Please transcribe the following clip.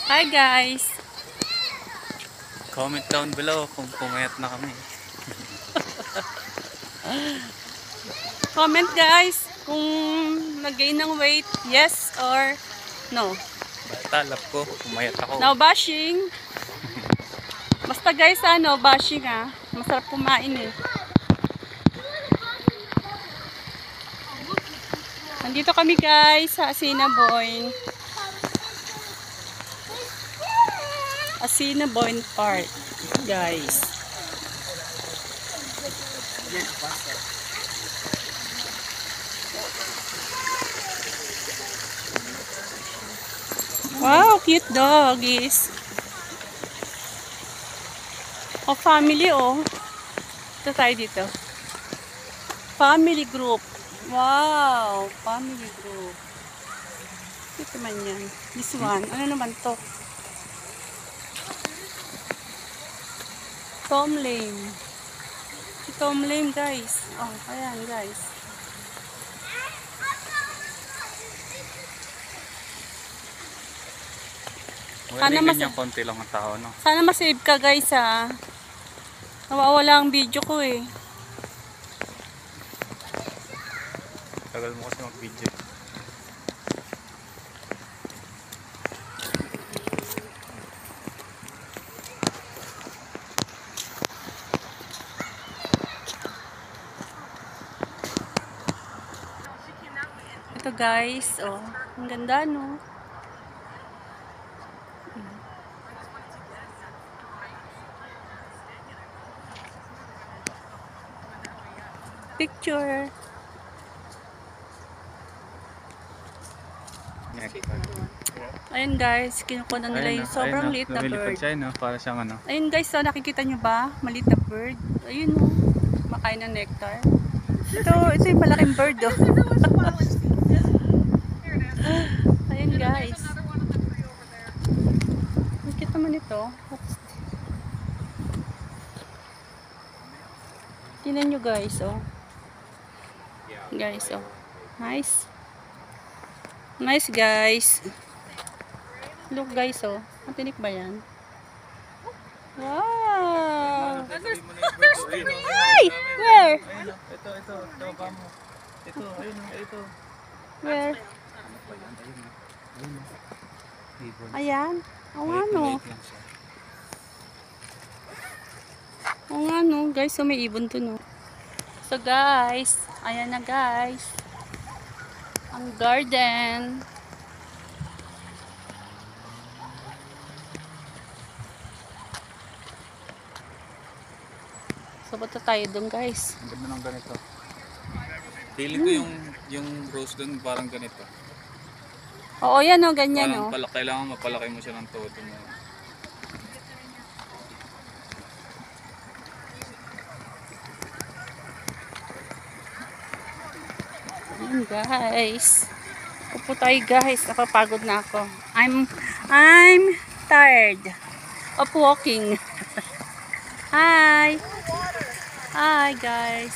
Hi guys! Comment down below kung pumayat na kami. Comment guys kung nag-gain ng weight, yes or no. Basta love ko, pumayat ako. No bashing. Basta guys, bashing ah. Masarap kumain eh. Nandito kami guys sa Assiniboine. Assiniboine Park, guys. Wow, cute doggies. Oh, family oh. Ito tayo dito. Family group. Wow, family group. Ito man yan. This one. Ano naman to? Tom Lane. Si Tom Lane guys. Oh, ayan guys. Sana ganyan konti lang ang tao, no? Sana masave ka guys ha. Nawawala ang video ko eh. Tagal mo kasi mag-video. Ito guys, oh, ang ganda no. Picture. Ayun guys, kinukuha nila yung sobrang liit na bird. Siya, no? Para siyang ano. Ayun guys, so nakikita nyo ba? Maliit na bird. Ayun oh, makain ng nectar. Ito yung malaking bird oh. Ayun guys. Nakikita naman ito. Tingnan nyo guys oh. Guys oh. Nice. Nice guys. Look guys oh. Matinik ba yan? Wow. There's three! Ay! Where? Ito, bamo. Ito, ayun, ito. Where? Ayan. O nga no. O nga no. Guys, so may ibon to no. So guys, ayan na guys. Ang garden. So punta tayo dun guys. Ang ganda ng ganito. Feeling ko yung rose dun parang ganito. Oo yan o, ganyan o. Parang kailangan mapalaki mo siya ng todo mo. Ayan guys. Upo tayo guys. Napapagod na ako. I'm tired of walking. Hi. Hi guys.